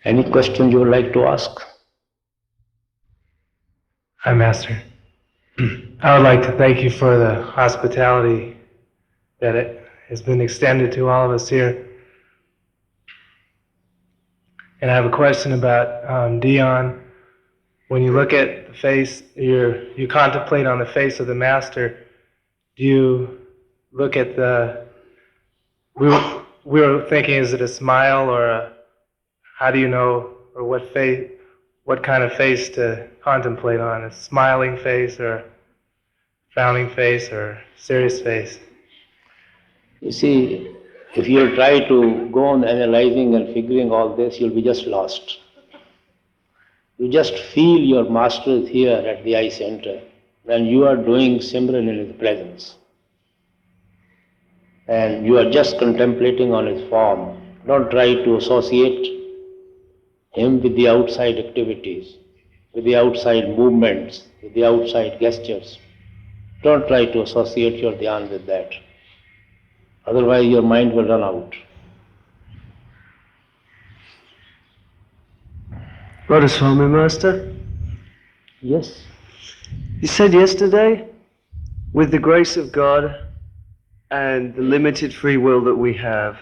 Any question you would like to ask? Hi, Master. I would like to thank you for the hospitality that it has been extended to all of us here. And I have a question about Dion. When you look at the face, you contemplate on the face of the Master, do you look at we were thinking, is it a smile or how do you know, or what kind of face to contemplate on? A smiling face or a frowning face or serious face? You see, if you try to go on analyzing and figuring all this, you'll be just lost. You just feel your Master is here at the eye center and you are doing Simran in His presence. And you are just contemplating on His form. Don't try to associate Him with the outside activities, with the outside movements, with the outside gestures. Don't try to associate your dhyan with that. Otherwise your mind will run out. Radha-swami, Master? Yes. You said yesterday, with the grace of God and the limited free will that we have,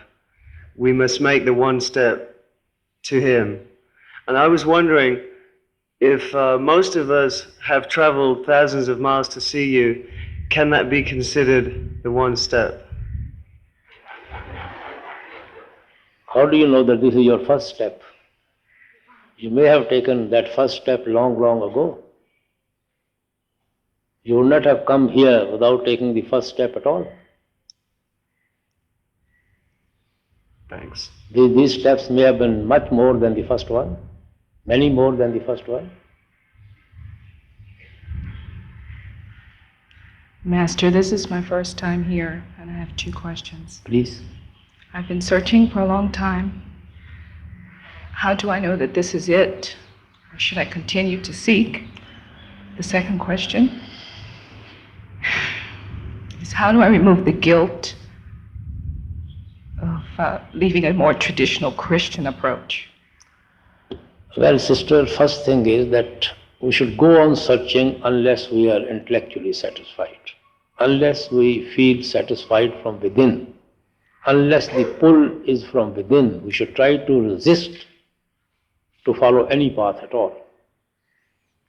we must make the one step to Him. And I was wondering if most of us have traveled thousands of miles to see you, can that be considered the one step? How do you know that this is your first step? You may have taken that first step long, long ago. You would not have come here without taking the first step at all. Thanks. These steps may have been much more than the first one, many more than the first one. Master, this is my first time here, and I have 2 questions. Please. I've been searching for a long time. How do I know that this is it? Or should I continue to seek? The second question is, how do I remove the guilt of leaving a more traditional Christian approach? Well, sister, first thing is that we should go on searching unless we are intellectually satisfied, unless we feel satisfied from within, unless the pull is from within. We should try to resist to follow any path at all.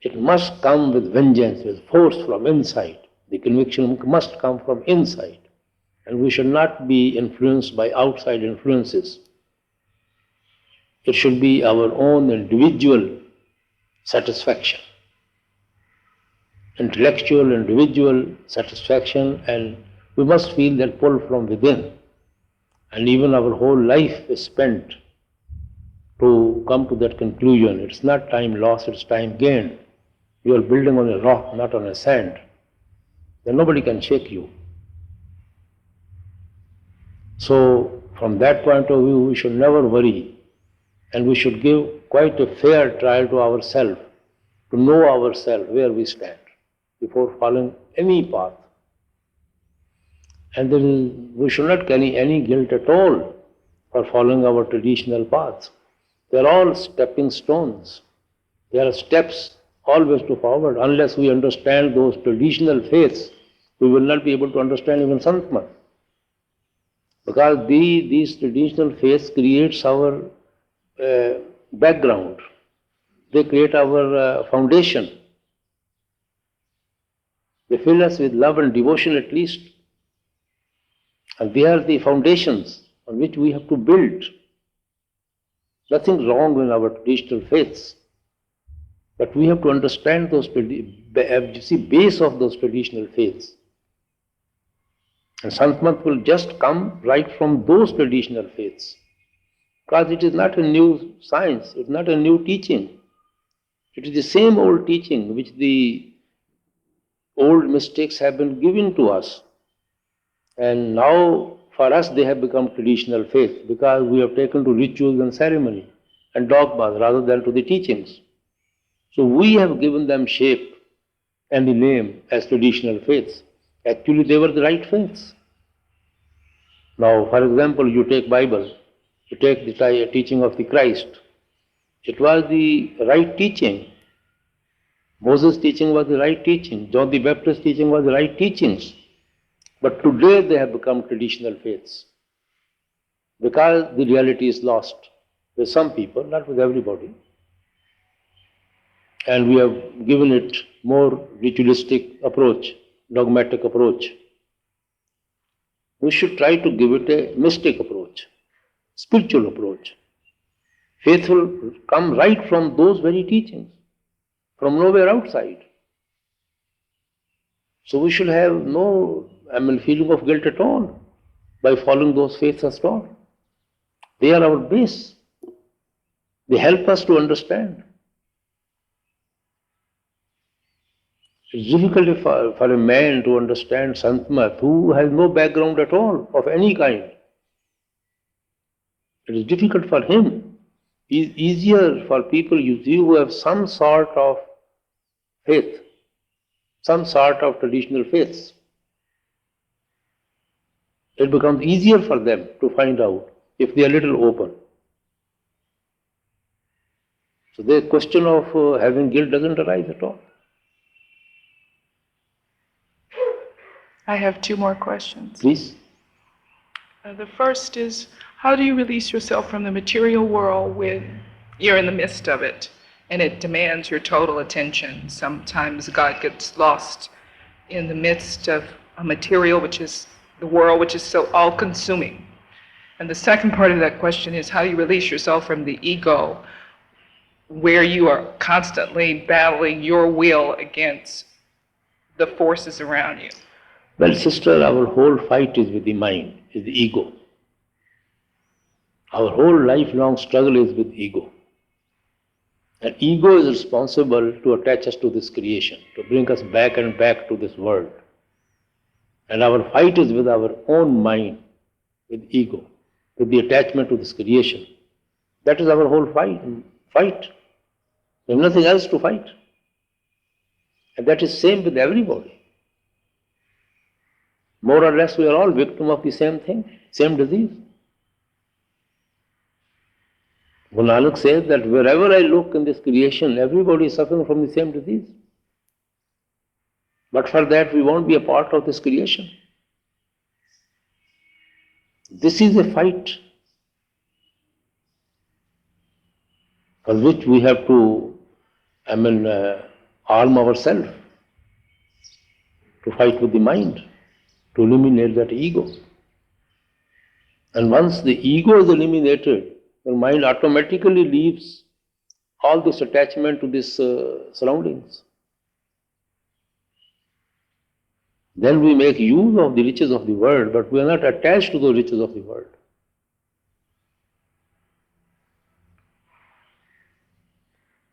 It must come with vengeance, with force from inside. The conviction must come from inside. And we should not be influenced by outside influences. It should be our own individual satisfaction, intellectual, individual satisfaction, and we must feel that pull from within. And even our whole life is spent to come to that conclusion. It's not time lost, it's time gained. You are building on a rock, not on a sand. Then nobody can shake you. So, from that point of view, we should never worry, and we should give quite a fair trial to ourselves, to know ourselves where we stand, before following any path. And then we should not carry any guilt at all for following our traditional paths. They are all stepping stones. They are steps always to forward. Unless we understand those traditional faiths, we will not be able to understand even Santmat. Because these traditional faiths creates our background. They create our foundation. They fill us with love and devotion at least. And they are the foundations on which we have to build. Nothing wrong in our traditional faiths. But we have to understand those, base of those traditional faiths. And Santmat will just come right from those traditional faiths. Because it is not a new science, it's not a new teaching. It is the same old teaching which the old mystics have been given to us. And now for us they have become traditional faith because we have taken to rituals and ceremony and dogmas rather than to the teachings. So we have given them shape and the name as traditional faiths. Actually they were the right faiths. Now for example, you take Bible, you take the teaching of the Christ, It was the right teaching. Moses' teaching was the right teaching. John the Baptist's teaching was the right teachings. But today they have become traditional faiths. Because the reality is lost with some people, not with everybody. And we have given it more ritualistic approach, dogmatic approach. We should try to give it a mystic approach, spiritual approach. Faith will come right from those very teachings, from nowhere outside. So we should have no feeling of guilt at all by following those faiths at all. They are our base. They help us to understand. It's difficult for a man to understand Sant-mat who has no background at all of any kind. It is difficult for him. It is easier for people you see who have some sort of faith, some sort of traditional faiths. It becomes easier for them to find out if they are a little open. So the question of having guilt doesn't arise at all. I have two more questions. Please. The first is, how do you release yourself from the material world when you're in the midst of it and it demands your total attention? Sometimes God gets lost in the midst of a material, which is the world, which is so all-consuming. And the second part of that question is, how do you release yourself from the ego where you are constantly battling your will against the forces around you? Well, sister, our whole fight is with the mind, is the ego. Our whole lifelong struggle is with ego. And ego is responsible to attach us to this creation, to bring us back and back to this world. And our fight is with our own mind, with ego, with the attachment to this creation. That is our whole fight. There is nothing else to fight. And that is same with everybody. More or less we are all victim of the same thing, same disease. Guru Nanak says that wherever I look in this creation, everybody is suffering from the same disease. But for that we won't be a part of this creation. This is a fight for which we have to, arm ourselves to fight with the mind, to eliminate that ego. And once the ego is eliminated, the mind automatically leaves all this attachment to these surroundings. Then we make use of the riches of the world, but we are not attached to those riches of the world.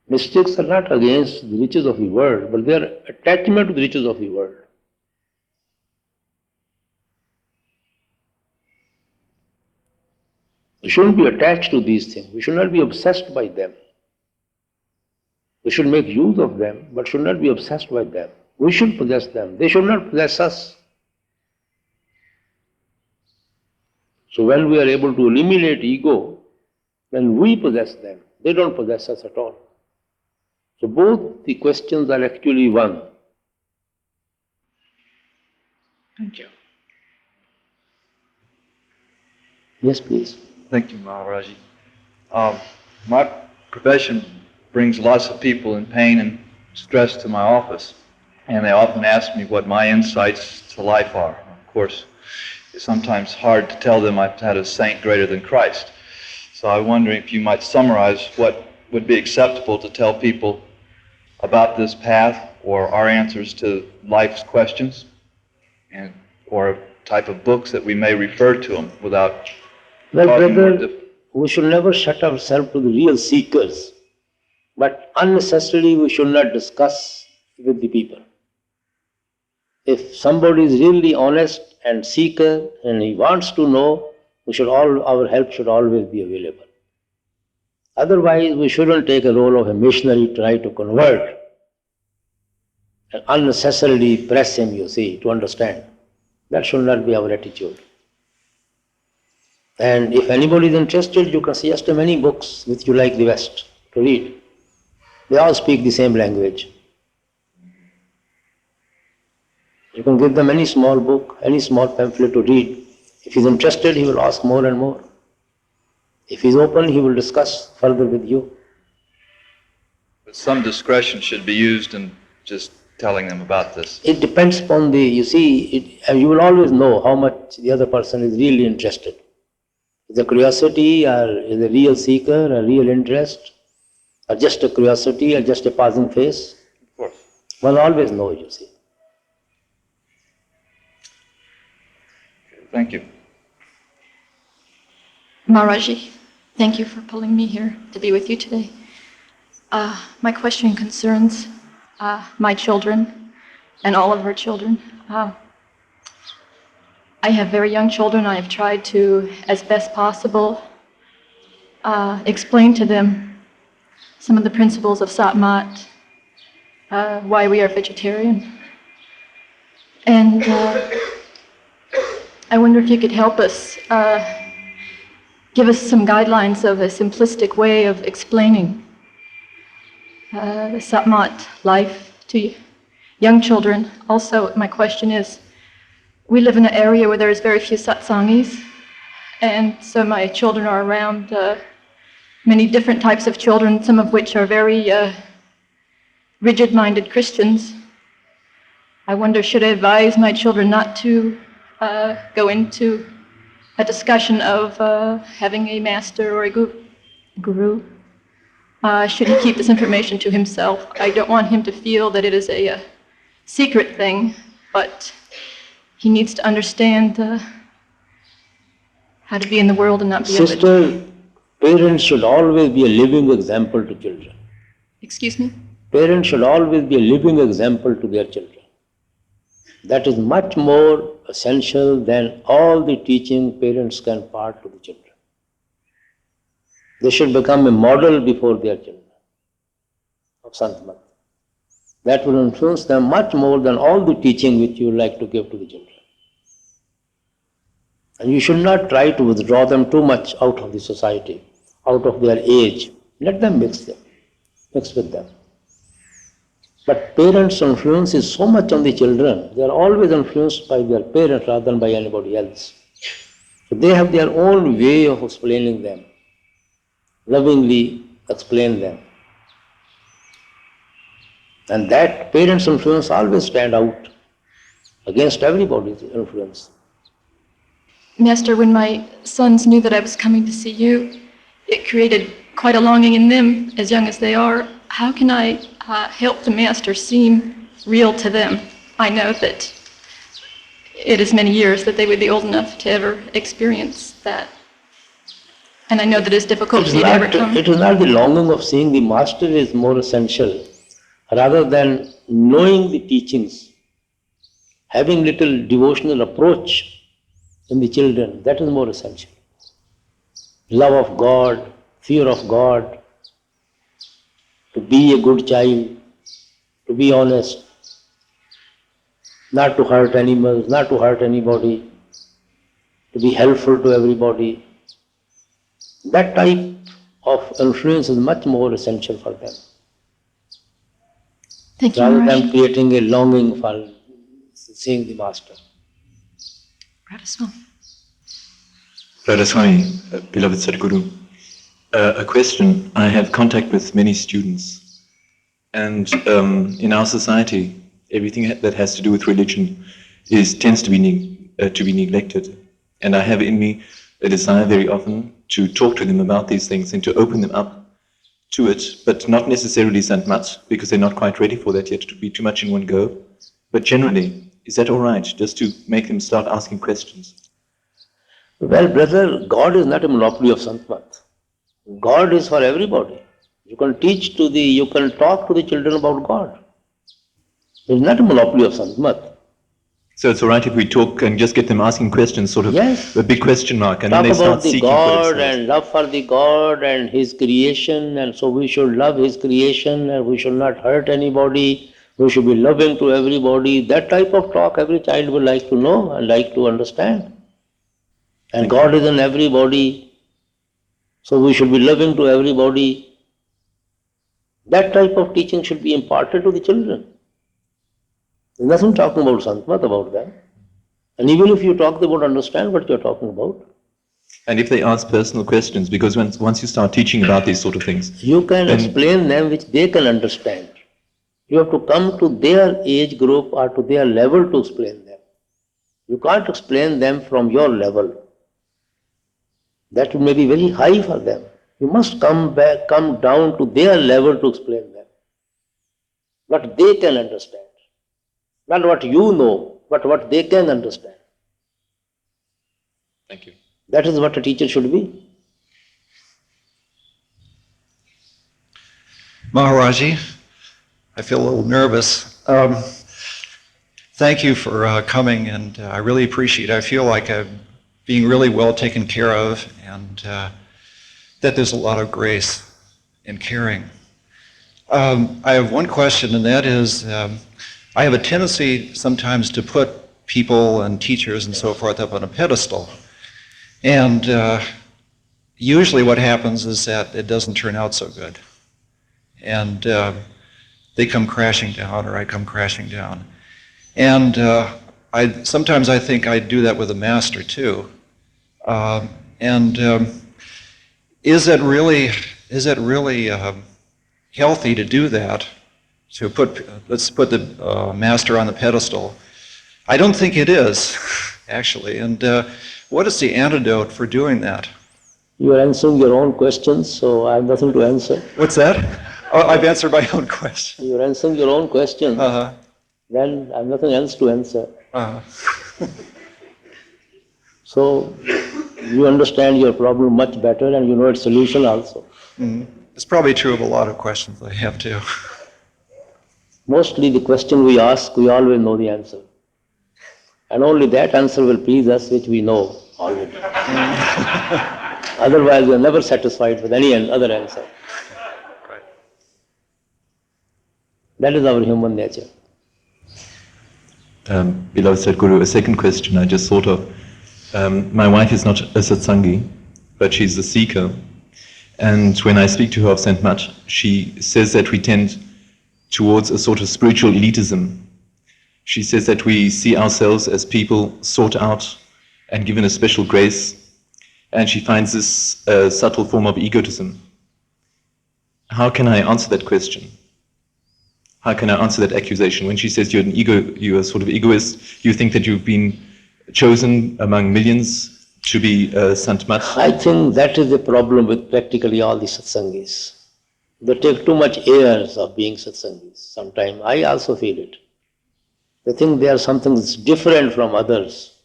Mystics are not against the riches of the world, but their attachment to the riches of the world. We shouldn't be attached to these things. We should not be obsessed by them. We should make use of them, but should not be obsessed by them. We should possess them. They should not possess us. So when we are able to eliminate ego, then we possess them. They don't possess us at all. So both the questions are actually one. Thank you. Yes, please. Thank you, Maharaji. My profession brings lots of people in pain and stress to my office, and they often ask me what my insights to life are. Of course, it's sometimes hard to tell them I've had a saint greater than Christ. So I'm wondering if you might summarize what would be acceptable to tell people about this path, or our answers to life's questions, and or type of books that we may refer to them without. Well, brother, we should never shut ourselves to the real seekers, but unnecessarily we should not discuss with the people. If somebody is really honest and seeker and he wants to know, our help should always be available. Otherwise, we shouldn't take a role of a missionary to try to convert and unnecessarily press him, you see, to understand. That should not be our attitude. And if anybody is interested, you can suggest him any books which you like the best. to read. They all speak the same language. You can give them any small book, any small pamphlet to read. If he's interested, he will ask more and more. If he's open, he will discuss further with you. But some discretion should be used in just telling them about this. It depends upon and you will always know how much the other person is really interested. Is a curiosity, or is a real seeker, a real interest, or just a curiosity, or just a passing phase? Of course. One always knows, you see. Thank you. Maharaji, thank you for pulling me here to be with you today. My question concerns my children and all of our children. I have very young children. I have tried to, as best possible, explain to them some of the principles of Satmat, why we are vegetarian. And I wonder if you could help us, give us some guidelines of a simplistic way of explaining the Satmat life to young children. Also, my question is, we live in an area where there's very few satsangis, and so my children are around many different types of children, some of which are very rigid-minded Christians. I wonder, should I advise my children not to go into a discussion of having a master or a guru? Should he keep this information to himself? I don't want him to feel that it is a secret thing, but he needs to understand how to be in the world and not be of it. Sister, parents should always be a living example to children. Excuse me? Parents should always be a living example to their children. That is much more essential than all the teaching parents can impart to the children. They should become a model before their children of Santmat. That will influence them much more than all the teaching which you like to give to the children. And you should not try to withdraw them too much out of the society, out of their age. Let them mix with them. But parents' influence is so much on the children. They are always influenced by their parents rather than by anybody else. So they have their own way of explaining them, lovingly explain them. And that parents' influence always stand out against everybody's influence. Master, when my sons knew that I was coming to see you, it created quite a longing in them, as young as they are. How can I help the Master seem real to them? I know that it is many years that they would be old enough to ever experience that. And I know that it's difficult for you to overcome. It is not the longing of seeing the Master is more essential, rather than knowing the teachings, having little devotional approach in the children, that is more essential. Love of God, fear of God, to be a good child, to be honest, not to hurt animals, not to hurt anybody, to be helpful to everybody. That type of influence is much more essential for them. Thank you, Rather than Maharaji. creating a longing for seeing the Master. Radha Radhaswami, beloved Sadhguru, a question. I have contact with many students, and in our society, everything that has to do with religion tends to be neglected. And I have in me a desire very often to talk to them about these things and to open them up to it, but not necessarily Santmat, because they're not quite ready for that yet, to be too much in one go. But generally, is that all right, just to make them start asking questions? Well, brother, God is not a monopoly of Santmat. God is for everybody. You can talk to the children about God. It is not a monopoly of Santmat. So it's all right if we talk and just get them asking questions, sort of Yes. a big question mark, and Talk then they start about the seeking for God themselves. and love for the God and His creation, and so we should love His creation and we should not hurt anybody. We should be loving to everybody. That type of talk every child would like to know and like to understand. And God is in everybody, so we should be loving to everybody. That type of teaching should be imparted to the children. There's nothing talking about Santmat about them. And even if you talk, they won't understand what you're talking about. And if they ask personal questions, because once you start teaching about these sort of things, You can then- explain them which they can understand. You have to come to their age group or to their level to explain them. You can't explain them from your level. That may be very high for them. You must come down to their level to explain them. What they can understand. Not what you know, but what they can understand. thank you. That is what a teacher should be. Maharaji, I feel a little nervous. Thank you for coming, and I really appreciate it. I feel like I'm being really well taken care of, and that there's a lot of grace in caring. I have one question, and that is, I have a tendency sometimes to put people and teachers and so forth up on a pedestal. And usually what happens is that it doesn't turn out so good. And they come crashing down, or I come crashing down. And sometimes I think I do that with a master too. Is it really healthy to do that? To let's put the master on the pedestal. I don't think it is, actually. And what is the antidote for doing that? You are answering your own questions, so I have nothing to answer. What's that? Oh, I've answered my own question. You are answering your own questions. Uh-huh. Then I have nothing else to answer. Uh-huh. So you understand your problem much better and you know its solution also. Mm. It's probably true of a lot of questions I have too. Mostly the question we ask, we always know the answer. And only that answer will please us which we know already. Otherwise we are never satisfied with any other answer. Right. That is our human nature. Beloved Sadhguru, a second question I just thought of. My wife is not a satsangi, but she's a seeker. And when I speak to her of St. Mat, she says that we tend towards a sort of spiritual elitism. She says that we see ourselves as people sought out and given a special grace, and she finds this a subtle form of egotism. How can I answer that question? How can I answer that accusation? When she says you're a sort of egoist, you think that you've been chosen among millions to be Sant Mat? I think that is the problem with practically all the satsangis. They take too much airs of being satsangis. Sometimes I also feel it. They think they are something that's different from others.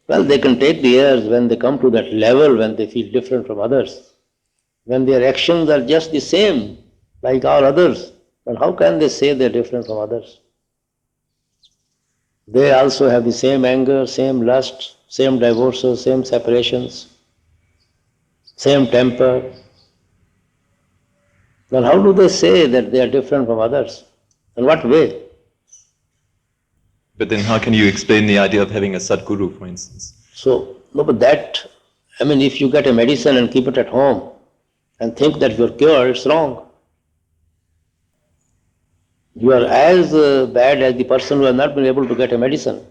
Well, they can take the airs when they come to that level, when they feel different from others. When their actions are just the same, like all others, then how can they say they're different from others? They also have the same anger, same lust, same divorces, same separations, same temper. Then how do they say that they are different from others? In what way? But then how can you explain the idea of having a Sadguru, for instance? So, no, but that, if you get a medicine and keep it at home and think that you're cured, it's wrong. You are as bad as the person who has not been able to get a medicine.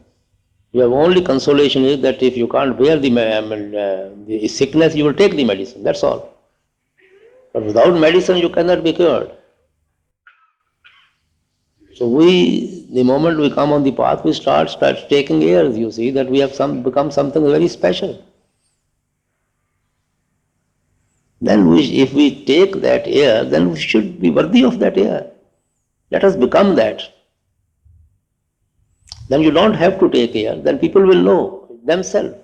Your only consolation is that if you can't bear the sickness, you will take the medicine, that's all. But without medicine, you cannot be cured. So the moment we come on the path, we start taking airs, you see, that we have become something very special. Then if we take that air, then we should be worthy of that air. Let us become that. Then you don't have to take air, then people will know themselves.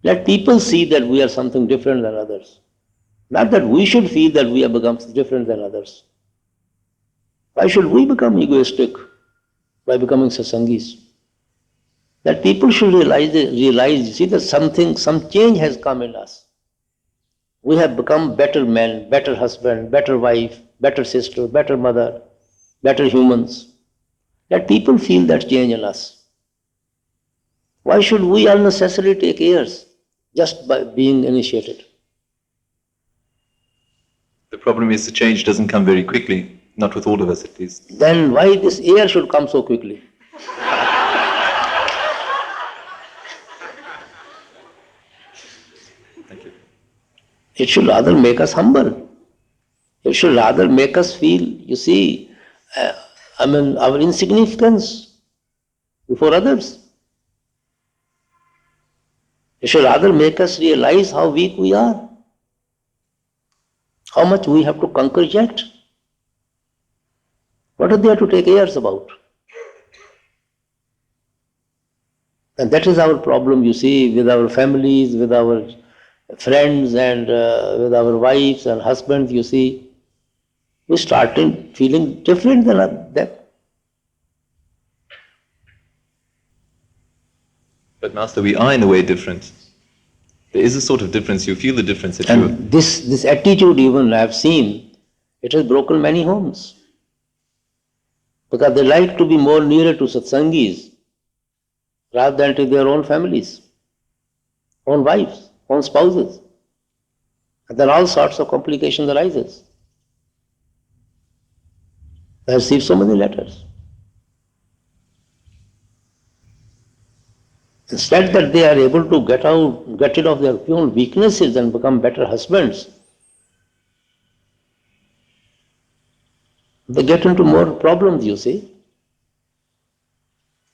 Let people see that we are something different than others. Not that we should feel that we have become different than others. Why should we become egoistic by becoming satsangis? That people should realize, you see, that some change has come in us. We have become better men, better husband, better wife, better sister, better mother, better humans. Let people feel that change in us. Why should we unnecessarily take airs just by being initiated? problem is the change doesn't come very quickly, not with all of us at least. Then why this air should come so quickly? Thank you. It should rather make us humble. It should rather make us feel, you see, our insignificance before others. It should rather make us realize how weak we are, how much we have to conquer yet. What are there to take airs about? And that is our problem, you see, with our families, with our friends, and with our wives and husbands, you see. We started feeling different than them. But Master, we are in a way different. There is a sort of difference. You feel the difference that you... And this attitude even I have seen, it has broken many homes. Because they like to be more nearer to satsangis rather than to their own families, own wives, own spouses. And then all sorts of complications arises. I received so many letters. Instead that they are able to get rid of their own weaknesses and become better husbands, they get into more problems, you see,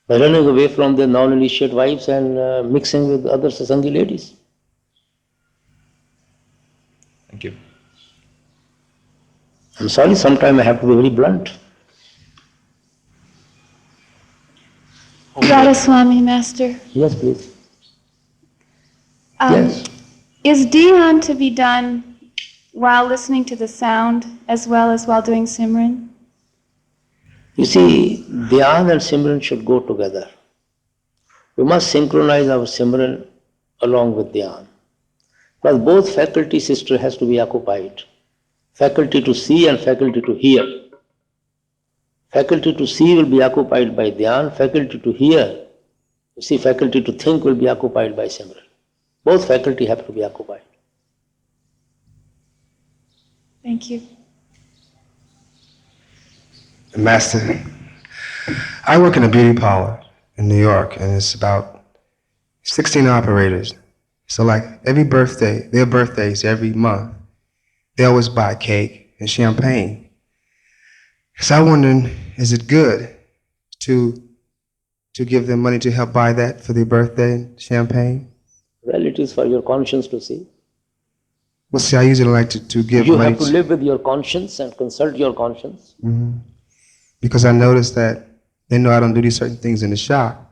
by running away from their non-initiate wives and mixing with other satsangi ladies. Thank you. I'm sorry, sometimes I have to be very blunt. Radhaswami, Master. Yes, please. Um, Yes. Is Dhyan to be done while listening to the sound as well as while doing Simran? You see, Dhyan and Simran should go together. We must synchronize our Simran along with Dhyan. Because both faculty system has to be occupied. Faculty to see and faculty to hear. Faculty to see will be occupied by Dhyan, faculty to hear, you see, faculty to think will be occupied by Simran. Both faculty have to be occupied. Thank you. Master, I work in a beauty parlor in New York, and it's about 16 operators. So like every birthday, their birthdays every month, they always buy cake and champagne. So I'm wondering, is it good to give them money to help buy that for their birthday champagne? Well, it is for your conscience to see. Well, see, I usually like to give You money have to live with your conscience and consult your conscience. because I noticed that they know I don't do these certain things in the shop.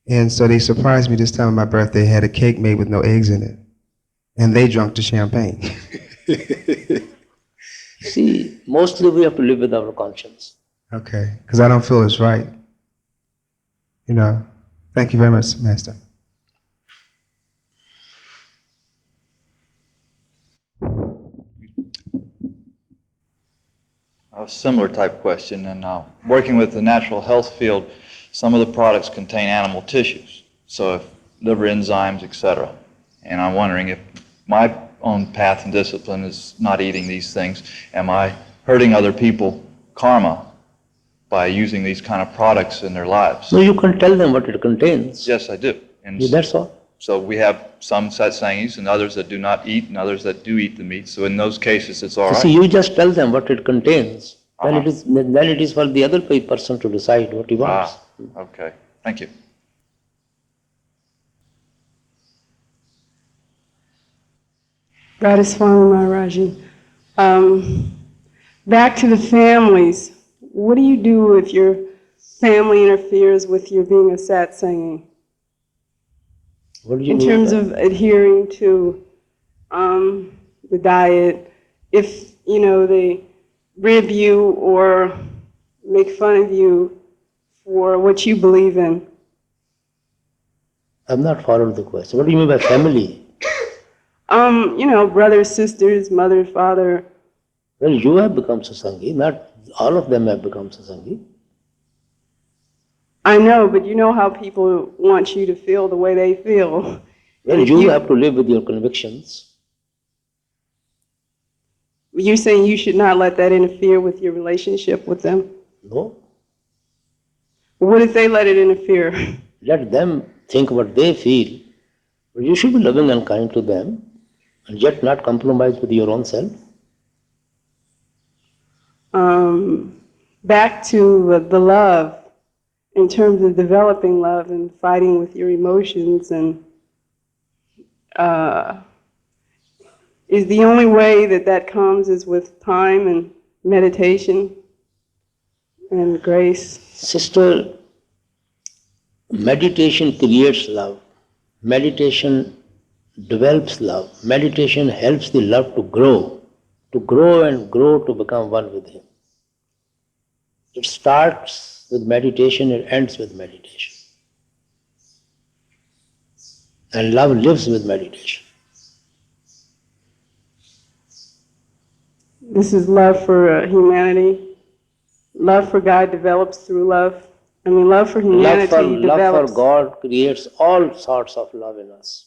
And so they surprised me this time on my birthday, had a cake made with no eggs in it. And they drank the champagne. See, mostly we have to live with our conscience. Okay, because I don't feel it's right. You know, thank you very much, Master. A similar type question, and working with the natural health field, some of the products contain animal tissues, so if liver enzymes, etc. And I'm wondering if my own path and discipline is not eating these things, am I hurting other people karma by using these kind of products in their lives? No, you can tell them what it contains. Yes, I do. And Yeah, that's all. so we have some satsangis and others that do not eat and others that do eat the meat. So in those cases, it's all You right. see, you just tell them what it contains. Then Uh-huh. it is for the other person to decide what he wants. Okay. Thank you. Radhaswami Maharaji, back to the families. What do you do if your family interferes with your being a satsangi? What do you In mean terms by of adhering to the diet, if, you know, they rib you or make fun of you for what you believe in. I've not followed the question. What do you mean by family? You know, brothers, sisters, mother, father. Well, you have become satsangi, not all of them have become satsangi. I know, but you know how people want you to feel the way they feel. Well, And you have to live with your convictions. you're saying you should not let that interfere with your relationship with them? No. What if they let it interfere? Let them think what they feel. But you should be loving and kind to them, and yet not compromise with your own self. Back to the love, in terms of developing love and fighting with your emotions, and is the only way that that comes is with time and meditation and grace? Sister, meditation creates love. Meditation develops love. Meditation helps the love to grow and grow to become one with Him. It starts with meditation, it ends with meditation. And love lives with meditation. This is love for humanity. Love for God develops through love. I mean, love for humanity develops. Love for God creates all sorts of love in us.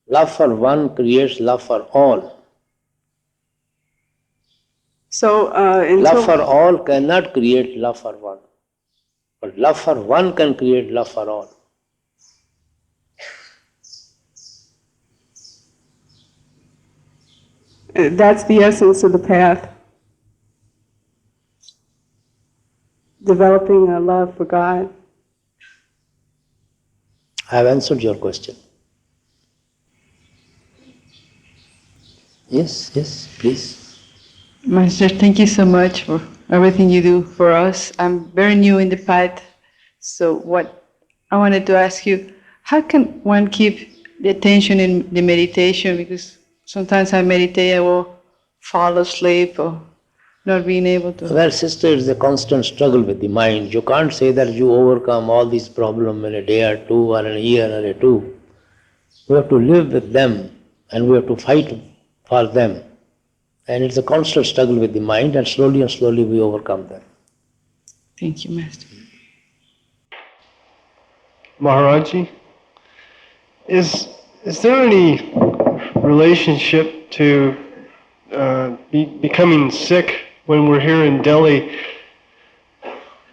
Love for one creates love for all. So, love for all cannot create love for one. But love for one can create love for all. That's the essence of the path. Developing a love for God. I have answered your question. Yes, please. Master, thank you so much for everything you do for us. I'm very new in the path, so what I wanted to ask you, how can one keep the attention in the meditation? Because sometimes I meditate, I will fall asleep or not being able to. Well, sister, it's a constant struggle with the mind. You can't say that you overcome all these problems in a day or two or in a year or two. We have to live with them and we have to fight for them. And it's a constant struggle with the mind, and slowly we overcome them. Thank you, Master. Maharaji, is there any relationship to becoming sick when we're here in Delhi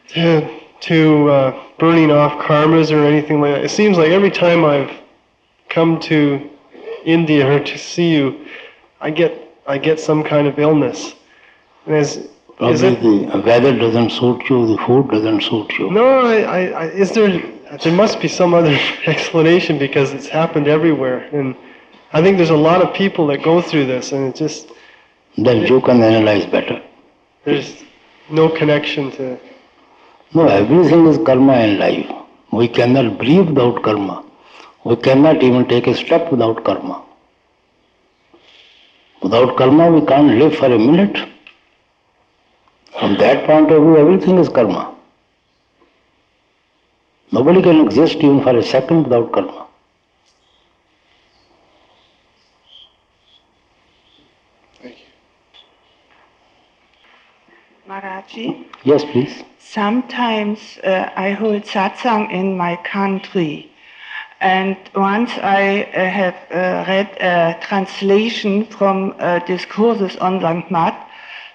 to burning off karmas or anything like that? It seems like every time I've come to India or to see you, I get some kind of illness. And Probably the weather doesn't suit you, the food doesn't suit you. No, there must be some other explanation, because it's happened everywhere. And I think there's a lot of people that go through this, and it just... Then you can analyze better. There's no connection to... No, everything is karma in life. We cannot breathe without karma. We cannot even take a step without karma. Without karma, we can't live for a minute. From that point of view, everything is karma. Nobody can exist even for a second without karma. Maharaji? Yes, please. Sometimes I hold satsang in my country. And once I have read a translation from Discourses on St. Mat,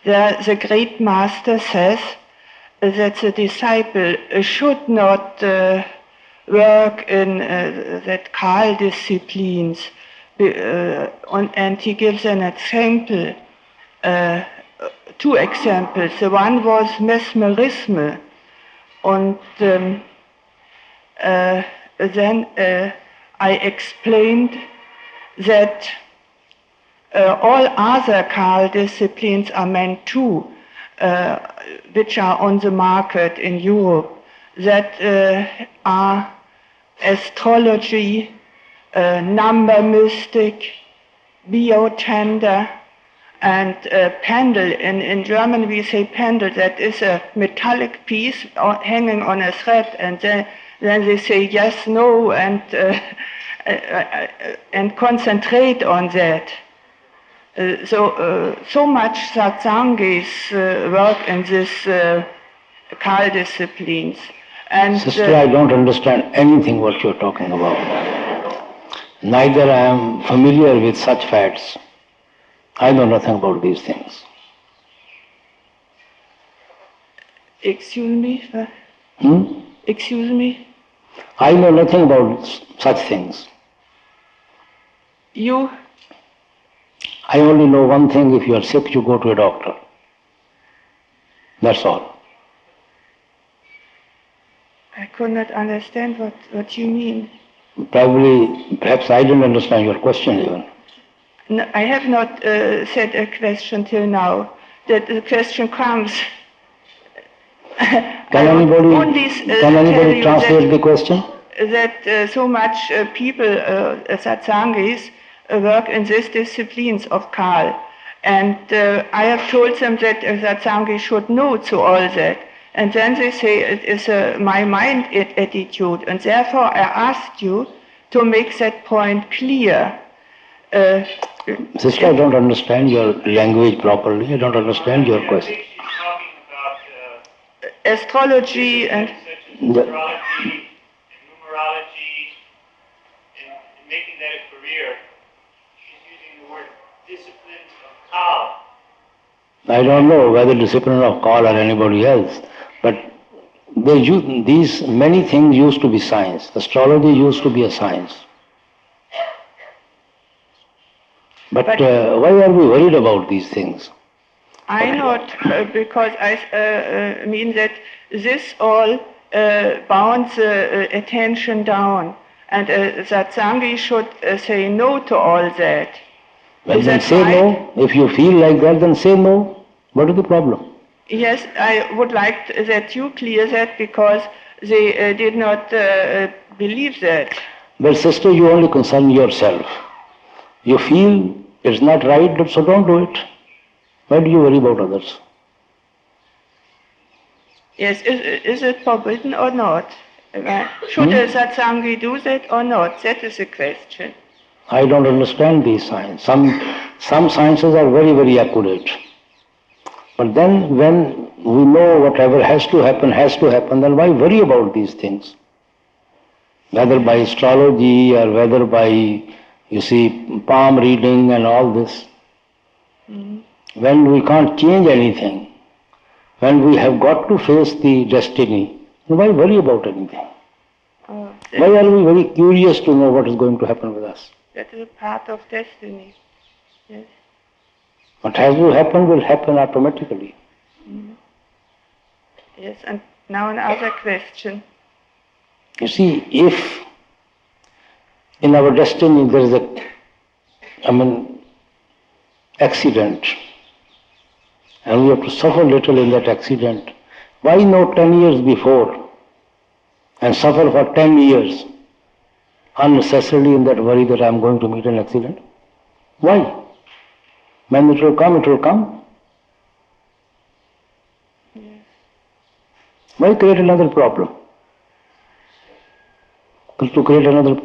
the great master says that the disciple should not work in that Kal disciplines. And he gives an example, two examples. The one was mesmerism, and then I explained that all other Kal disciplines are meant too, which are on the market in Europe, that are astrology, number mystic, biotender, and pendle. In German we say pendle, that is a metallic piece hanging on a thread, and then they say yes, no, and concentrate on that. So much satsangis work in this Kal disciplines. And Sister, I don't understand anything what you're talking about. Neither I am familiar with such facts. I know nothing about these things. Excuse me? Excuse me? I know nothing about such things. You? I only know one thing: if you are sick, you go to a doctor. That's all. I could not understand what you mean. Perhaps I didn't understand your question even. No, I have not said a question till now. That the question comes. Can anybody translate the question? That so much people, satsangis, work in these disciplines of Karl. And I have told them that a satsangi should know to all that. And then they say it is my mind attitude. And therefore I asked you to make that point clear. Sister, I don't understand your language properly. I don't understand your question. Astrology and numerology, and making that a career. She's using the word disciplines of Karl. I don't know whether discipline of Karl or anybody else, but these many things used to be science. Astrology used to be a science. But why are we worried about these things? I not, because I mean that this all bounds attention down, and satsangi should say no to all that. Well, then say no. If you feel like that, then say no. What is the problem? Yes, I would like that you clear that, because they did not believe that. Well, sister, you only concern yourself. You feel it's not right, so don't do it. Why do you worry about others? Yes, is it forbidden or not? Should a satsangi do that or not? That is the question. I don't understand these sciences. Some sciences are very, very accurate. But then when we know whatever has to happen, then why worry about these things? Whether by astrology or whether by, you see, palm reading and all this. When we can't change anything, when we have got to face the destiny, why worry about anything? Why are we very curious to know what is going to happen with us? That is a part of destiny. Yes. What has to happen will happen automatically. Yes, and now another question. You see, if in our destiny there is accident, and we have to suffer little in that accident, why not 10 years before and suffer for 10 years unnecessarily in that worry that I am going to meet an accident? Why? When it will come, it will come. Yes. Why create another problem? To create another,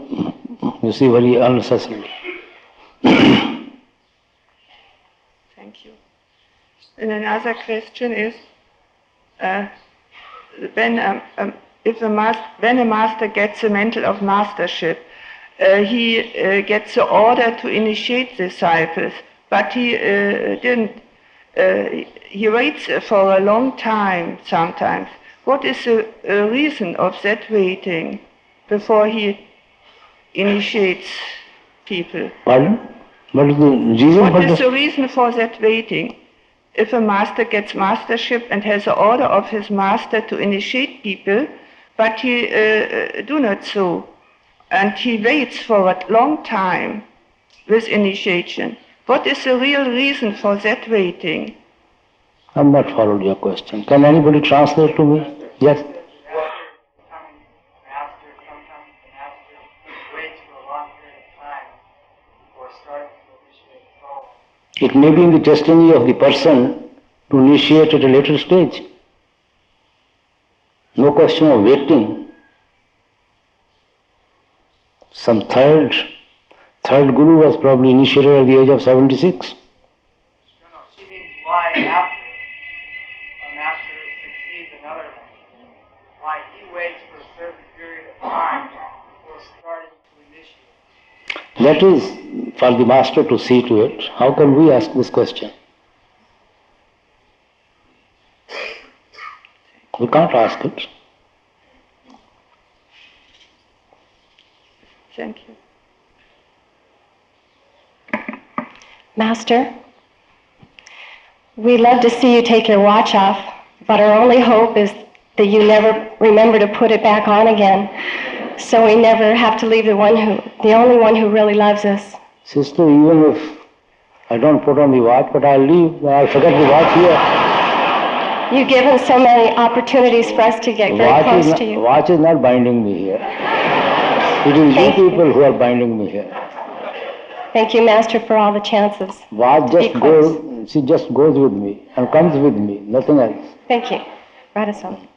you see, very unnecessarily. Thank you. And another question is, when a master gets the mantle of mastership, he gets the order to initiate disciples, but he didn't. He waits for a long time sometimes. What is the reason of that waiting before he initiates people? Pardon? What is the reason? What is the reason for that waiting? If a master gets mastership and has the order of his master to initiate people, but he do not so, and he waits for a long time with initiation. What is the real reason for that waiting? I'm not followed your question. Can anybody translate to me? Yes. It may be in the destiny of the person to initiate at a later stage. No question of waiting. Some third guru was probably initiated at the age of 76. She means why after a master succeeds another master, why he waits for a certain period of time before starting to initiate. That is for the master to see to it. How can we ask this question? We can't ask it. Thank you. Master, we love to see you take your watch off, but our only hope is that you never remember to put it back on again, so we never have to leave the only one who really loves us. Sister, even if I don't put on the watch, but I leave, I forget the watch here. You've given so many opportunities for us to get very close to you. Watch is not binding me here. It is you people who are binding me here. Thank you, Master, for all the chances. Watch just goes, she just goes with me and comes with me, nothing else. Thank you. Radhason.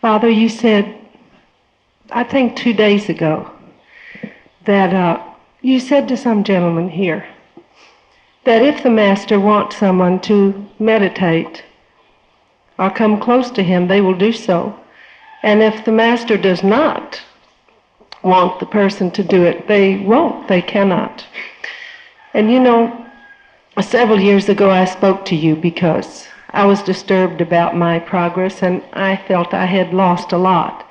Father, you said, I think 2 days ago, that you said to some gentleman here that if the Master wants someone to meditate or come close to him, they will do so. And if the Master does not want the person to do it, they won't, they cannot. And you know, several years ago I spoke to you because I was disturbed about my progress and I felt I had lost a lot.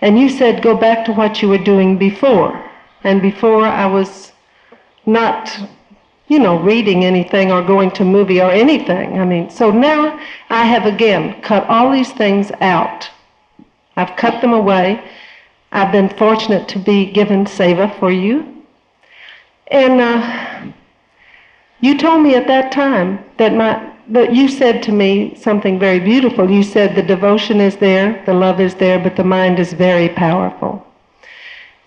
And you said, go back to what you were doing before. And before I was not, you know, reading anything or going to a movie or anything. I mean, so now I have again cut all these things out. I've cut them away. I've been fortunate to be given seva for you. And you told me at that time that you said to me something very beautiful. You said the devotion is there, the love is there, but the mind is very powerful.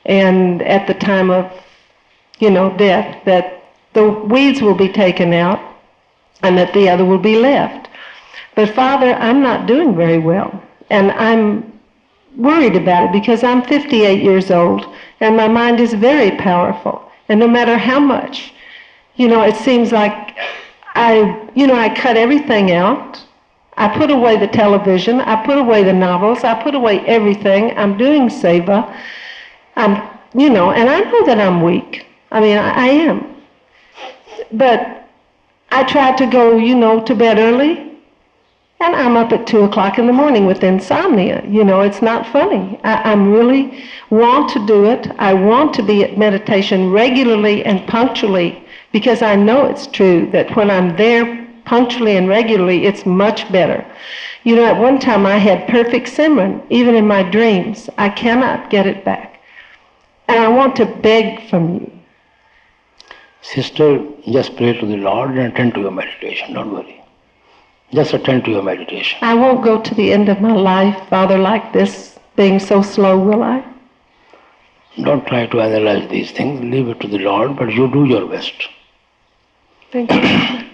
And at the time of, you know, death, that the weeds will be taken out and that the other will be left. But Father, I'm not doing very well. And I'm worried about it because I'm 58 years old and my mind is very powerful. And no matter how much, you know, it seems like I cut everything out. I put away the television. I put away the novels. I put away everything. I'm doing seva. And I know that I'm weak. I mean, I am. But I try to go, you know, to bed early. And I'm up at 2 o'clock in the morning with insomnia. You know, it's not funny. I really want to do it. I want to be at meditation regularly and punctually because I know it's true that when I'm there punctually and regularly, it's much better. You know, at one time I had perfect Simran, even in my dreams. I cannot get it back. And I want to beg from you. Sister, just pray to the Lord and attend to your meditation. Don't worry. Just attend to your meditation. I won't go to the end of my life, Father, like this, being so slow, will I? Don't try to analyze these things. Leave it to the Lord, but you do your best. Thank you.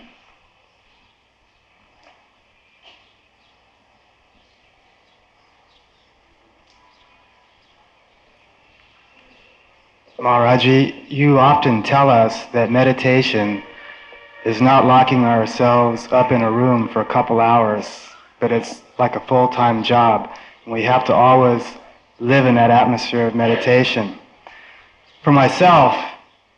Maharaji, you often tell us that meditation is not locking ourselves up in a room for a couple hours, but it's like a full-time job. We have to always live in that atmosphere of meditation. For myself,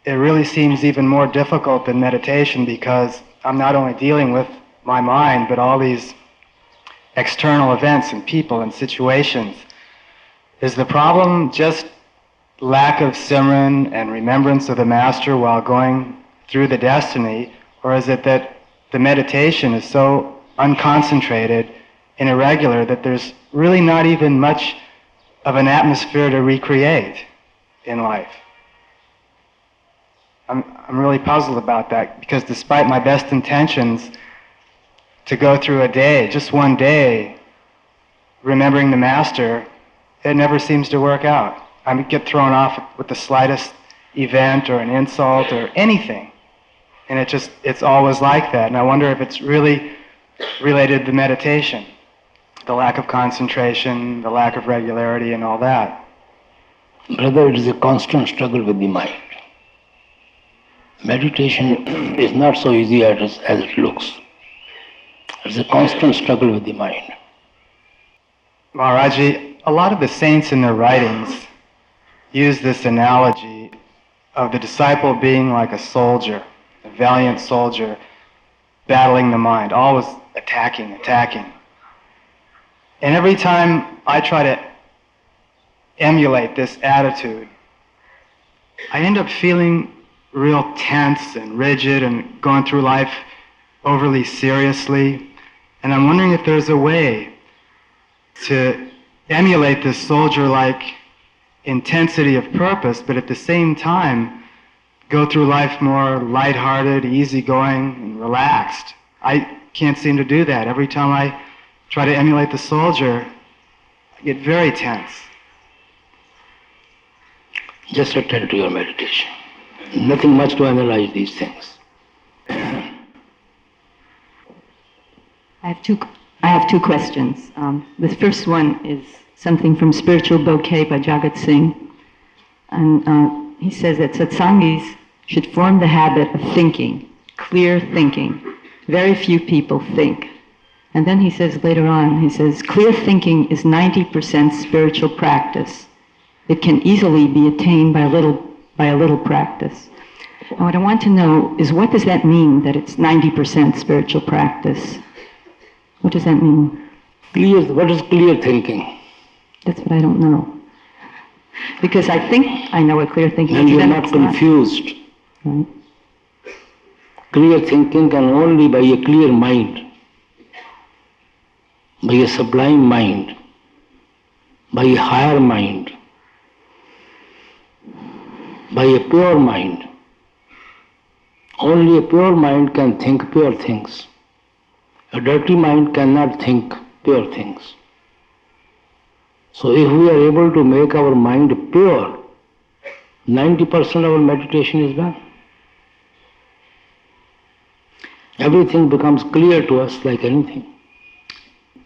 it really seems even more difficult than meditation because I'm not only dealing with my mind, but all these external events and people and situations. Is the problem just lack of Simran and remembrance of the Master while going through the destiny, or is it that the meditation is so unconcentrated and irregular that there's really not even much of an atmosphere to recreate in life? I'm really puzzled about that because despite my best intentions to go through a day, just one day, remembering the Master, it never seems to work out. I get thrown off with the slightest event or an insult or anything. And it's always like that. And I wonder if it's really related to meditation, the lack of concentration, the lack of regularity and all that. Brother, it is a constant struggle with the mind. Meditation is not so easy as it looks. It's a constant struggle with the mind. Maharaji, a lot of the saints in their writings use this analogy of the disciple being like a soldier, a valiant soldier, battling the mind, always attacking. And every time I try to emulate this attitude, I end up feeling real tense and rigid and going through life overly seriously. And I'm wondering if there's a way to emulate this soldier-like intensity of purpose, but at the same time go through life more lighthearted, easygoing, and relaxed. I can't seem to do that. Every time I try to emulate the soldier, I get very tense. Just attend to your meditation. Nothing much to analyze these things. I have two questions. The first one is something from Spiritual Bouquet by Jagat Singh. And he says that satsangis should form the habit of thinking, clear thinking. Very few people think. And then he says later on, he says, clear thinking is 90% spiritual practice. It can easily be attained by a little practice. And what I want to know is, what does that mean, that it's 90% spiritual practice? What does that mean? What is clear thinking? That's what I don't know. Because I think I know what clear thinking is. And you're not confused. Right. Clear thinking can only by a clear mind, by a sublime mind, by a higher mind, by a pure mind. Only a pure mind can think pure things. A dirty mind cannot think pure things. So if we are able to make our mind pure, 90% of our meditation is done. Everything becomes clear to us like anything.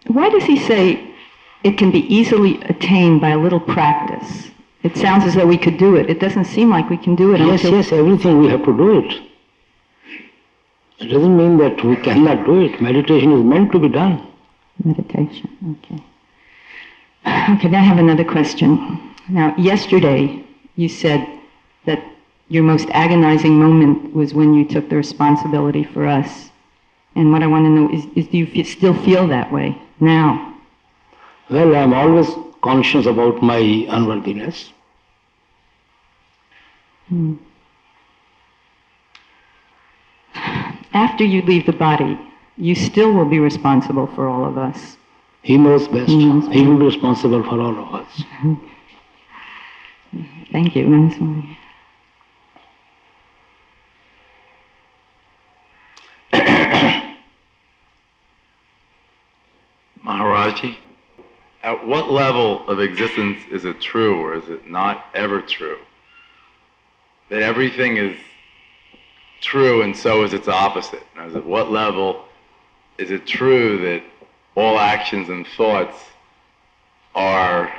Why does he say it can be easily attained by a little practice? It sounds as though we could do it. It doesn't seem like we can do it until... Yes, everything we have to do it. It doesn't mean that we cannot do it. Meditation is meant to be done. Meditation, okay. Okay, then I have another question. Now, yesterday you said that your most agonizing moment was when you took the responsibility for us. And what I want to know is do you still feel that way now? Well, I'm always conscious about my unworthiness. After you leave the body, you still will be responsible for all of us. He knows best. He will be responsible for all of us. Thank you. Namaste. Maharaji, at what level of existence is it true, or is it not ever true, that everything is true and so is its opposite? At what level is it true that all actions and thoughts are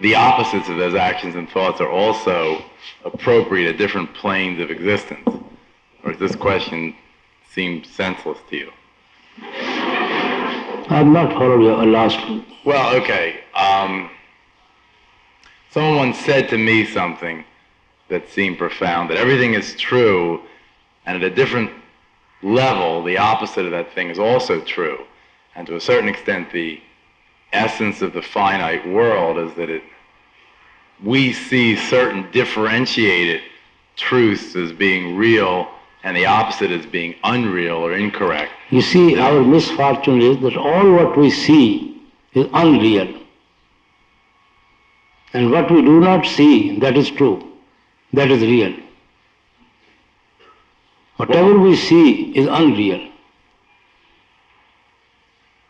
the opposites of those actions and thoughts are also appropriate at different planes of existence? Or does this question seem senseless to you? I have not followed your last. Well, okay. Someone once said to me something that seemed profound, that everything is true, and at a different level, the opposite of that thing is also true. And to a certain extent, the essence of the finite world is that we see certain differentiated truths as being real, and the opposite as being unreal or incorrect. You see, our misfortune is that all what we see is unreal. And what we do not see, that is true. That is real. Whatever we see is unreal.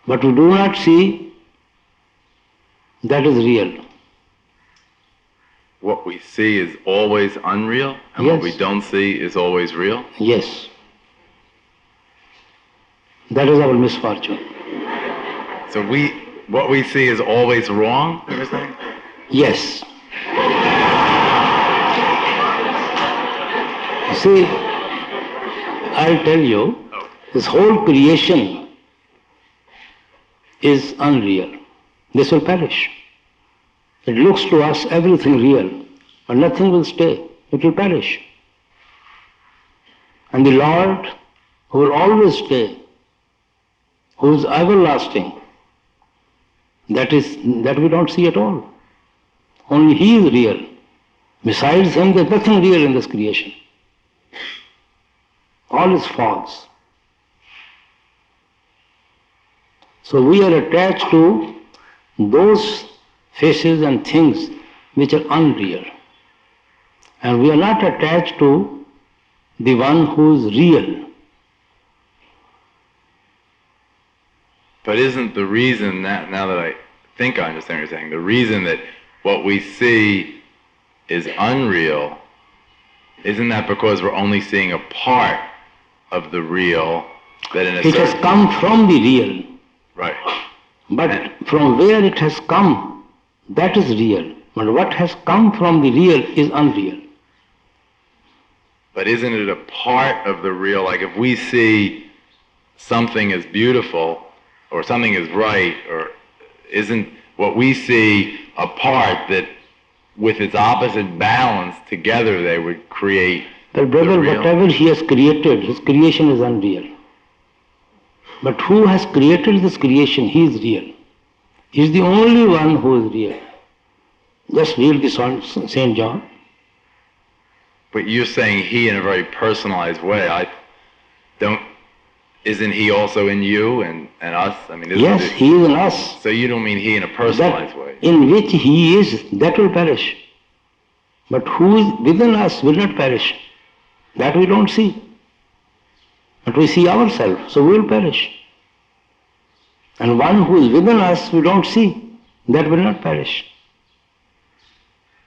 What we do not see, that is real. What we see is always unreal, and what we don't see is always real? Yes. That is our misfortune. So what we see is always wrong, you're saying? Yes. You see, I'll tell you, this whole creation is unreal. This will perish. It looks to us everything real, but nothing will stay. It will perish. And the Lord, who will always stay, who is everlasting, that we don't see at all. Only He is real. Besides Him, there's nothing real in this creation. All is false. So we are attached to those faces and things which are unreal. And we are not attached to the one who is real. But isn't the reason that, now that I think I understand what you're saying, the reason that what we see is unreal, isn't that because we're only seeing a part of the real that in a It has come from the real. Right. But from where it has come, that is real. But what has come from the real is unreal. But isn't it a part of the real? Like if we see something as beautiful or something is right, or isn't what we see a part that with its opposite balance together they would create But brother, whatever He has created, His creation is unreal. But who has created this creation? He is real. He is the only one who is real. Just read the St. John. But you're saying He in a very personalized way. Isn't He also in you and us? I mean, Yes, He is in us. So you don't mean He in a personalized way? In which He is, that will perish. But who is within us will not perish. That we don't see. But we see ourselves, so we will perish. And one who is within us we don't see. That will not perish.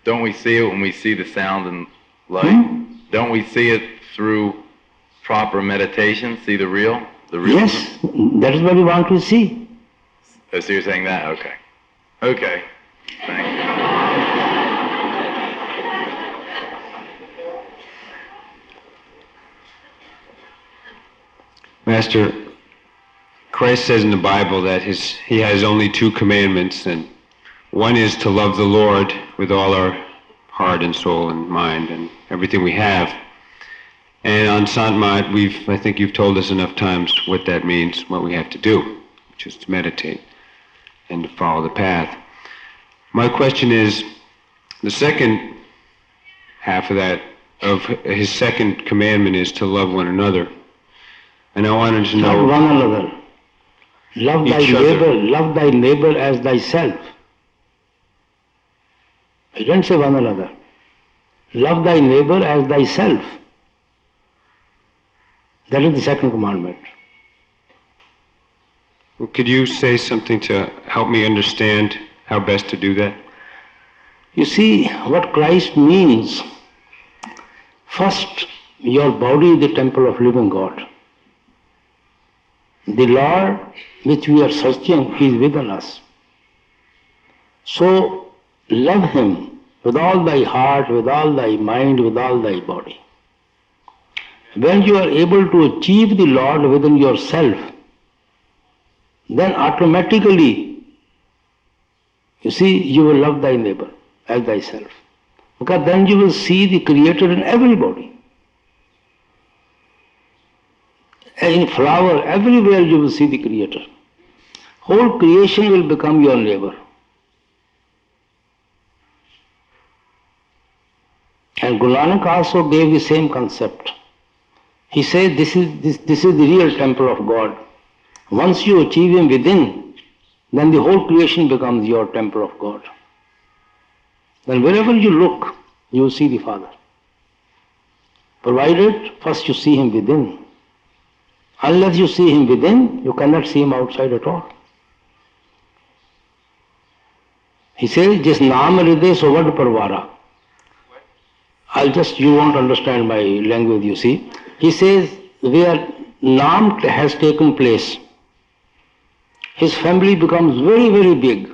Don't we see it when we see the sound and light? Don't we see it through proper meditation? See the real? The real? Yes, that is what we want to see. Oh, so you're saying that? Okay. Okay. Thank you. Master, Christ says in the Bible that He has only 2 commandments, and one is to love the Lord with all our heart and soul and mind and everything we have. And on Sant Mat, I think you've told us enough times what that means, what we have to do, which is to meditate and to follow the path. My question is, the second half of that, of His second commandment is to love one another. And I wanted to know... Love one another. Love thy neighbor. Love thy neighbor as thyself. I didn't say one another. Love thy neighbor as thyself. That is the second commandment. Well, could you say something to help me understand how best to do that? You see, what Christ means, first, your body is the temple of living God. The Lord which we are searching, He is within us. So, love Him with all thy heart, with all thy mind, with all thy body. When you are able to achieve the Lord within yourself, then automatically, you see, you will love thy neighbor as thyself. Because then you will see the Creator in everybody. In flower, everywhere you will see the Creator. Whole creation will become your neighbor. And Guru Nanak also gave the same concept. He said this is the real temple of God. Once you achieve Him within, then the whole creation becomes your temple of God. Then wherever you look, you will see the Father. Provided first you see Him within. Unless you see Him within, you cannot see Him outside at all. He says, Jis naam hriday sovad parvara. You won't understand my language, you see. He says, where naam has taken place, his family becomes very, very big.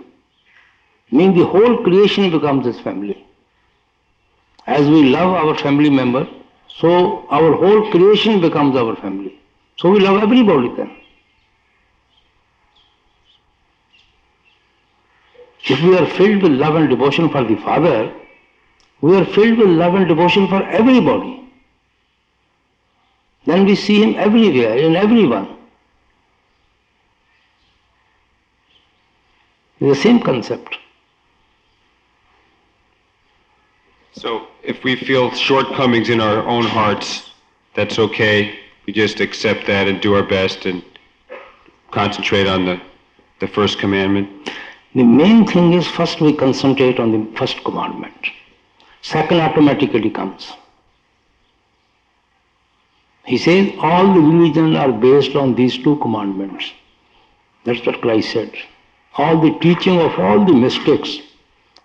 Meaning the whole creation becomes his family. As we love our family member, so our whole creation becomes our family. So we love everybody then. If we are filled with love and devotion for the Father, we are filled with love and devotion for everybody. Then we see Him everywhere, in everyone. It's the same concept. So if we feel shortcomings in our own hearts, that's okay. We just accept that and do our best and concentrate on the first commandment. The main thing is first we concentrate on the first commandment. Second automatically comes. He says all the religions are based on these two commandments. That's what Christ said. All the teaching of all the mystics,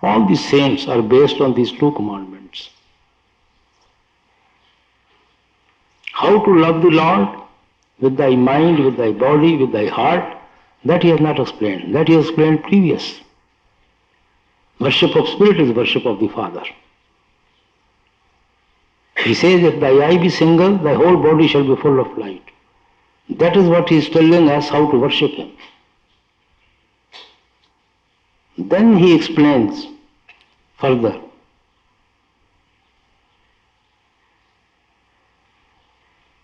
all the saints are based on these two commandments. How to love the Lord? With thy mind, with thy body, with thy heart, that He has not explained. That He has explained previous. Worship of spirit is worship of the Father. He says, if thy eye be single, thy whole body shall be full of light. That is what He is telling us how to worship Him. Then He explains further.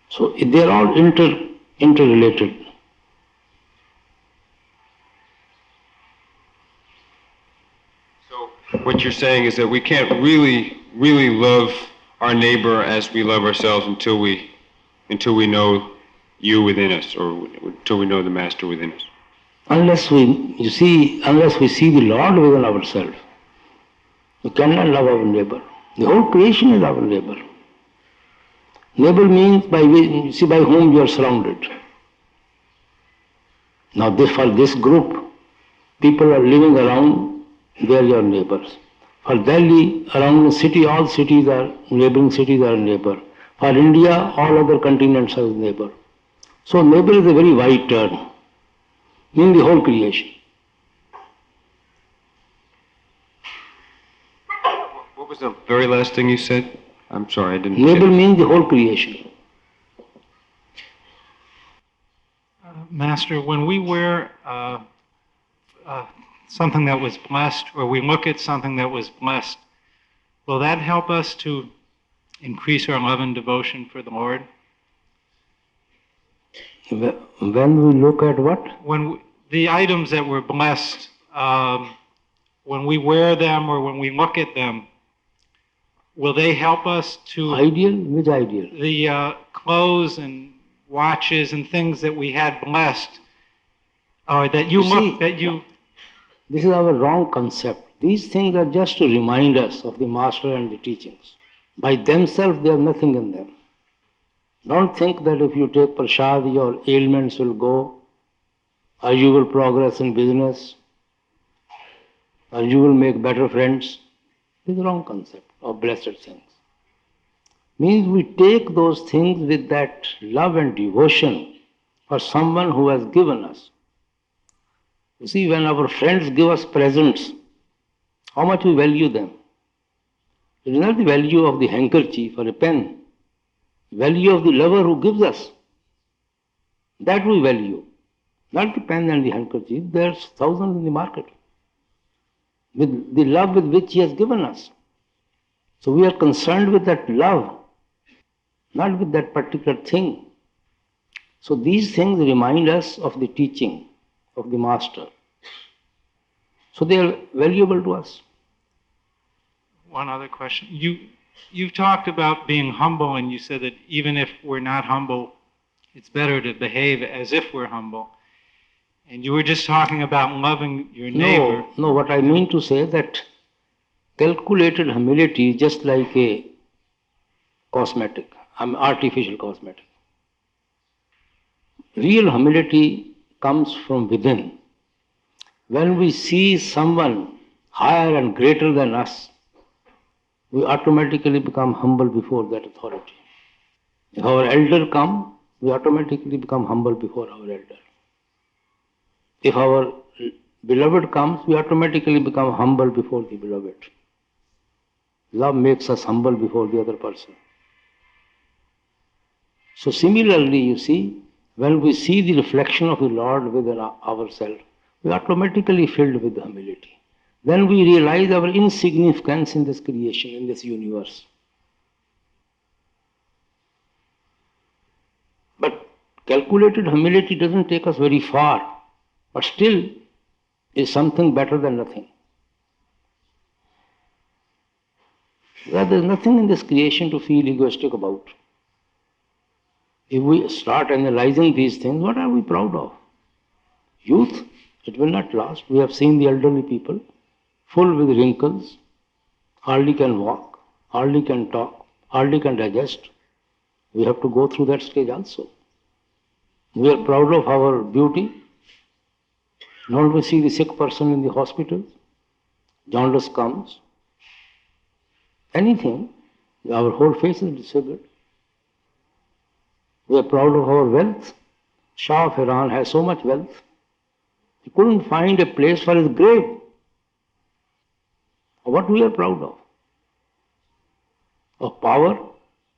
So they are all interrelated. So what you're saying is that we can't really love our neighbor as we love ourselves until we know you within us, or until we know the Master within us. Unless we see the Lord within ourselves, we cannot love our neighbor. The whole creation is our neighbor. Neighbor means by whom you are surrounded. Now for this group, people are living around, they are your neighbors. For Delhi, around the city, all cities are, neighboring cities are neighbor. For India, all other continents are neighbor. So neighbor is a very wide term, means the whole creation. What was the very last thing you said? I'm sorry, I didn't. Neighbor means the whole creation. Master, when we wear something that was blessed, or we look at something that was blessed, will that help us to increase our love and devotion for the Lord? When we look at what? The items that were blessed, when we wear them or when we look at them, will they help us to... Ideal? Which ideal? The clothes and watches and things that we had blessed, or that you This is our wrong concept. These things are just to remind us of the Master and the teachings. By themselves, they have nothing in them. Don't think that if you take prasad, your ailments will go, or you will progress in business, or you will make better friends. This is the wrong concept of blessed things. Means we take those things with that love and devotion for someone who has given us. You see, when our friends give us presents, how much we value them. It is not the value of the handkerchief or a pen, value of the lover who gives us. That we value. Not the pen and the handkerchief, there's thousands in the market. With the love with which he has given us. So we are concerned with that love, not with that particular thing. So these things remind us of the teaching of the Master. So they are valuable to us. One other question. You've talked about being humble, and you said that even if we're not humble, it's better to behave as if we're humble. And you were just talking about loving your neighbor. No, what I mean to say that calculated humility is just like a cosmetic, artificial cosmetic. Real humility comes from within. When we see someone higher and greater than us, we automatically become humble before that authority. If our elder comes, we automatically become humble before our elder. If our beloved comes, we automatically become humble before the beloved. Love makes us humble before the other person. So similarly, you see, when we see the reflection of the Lord within ourselves, we are automatically filled with humility. then we realize our insignificance in this creation, in this universe. But calculated humility doesn't take us very far, but still is something better than nothing. There is nothing in this creation to feel egoistic about. If we start analyzing these things, what are we proud of? Youth, it will not last. We have seen the elderly people, full with wrinkles, hardly can walk, hardly can talk, hardly can digest. We have to go through that stage also. We are proud of our beauty. Don't we see the sick person in the hospital? Jaundice comes. Anything, our whole face is disfigured. We are proud of our wealth. Shah of Iran has so much wealth. He couldn't find a place for his grave. What we are proud of? Of power.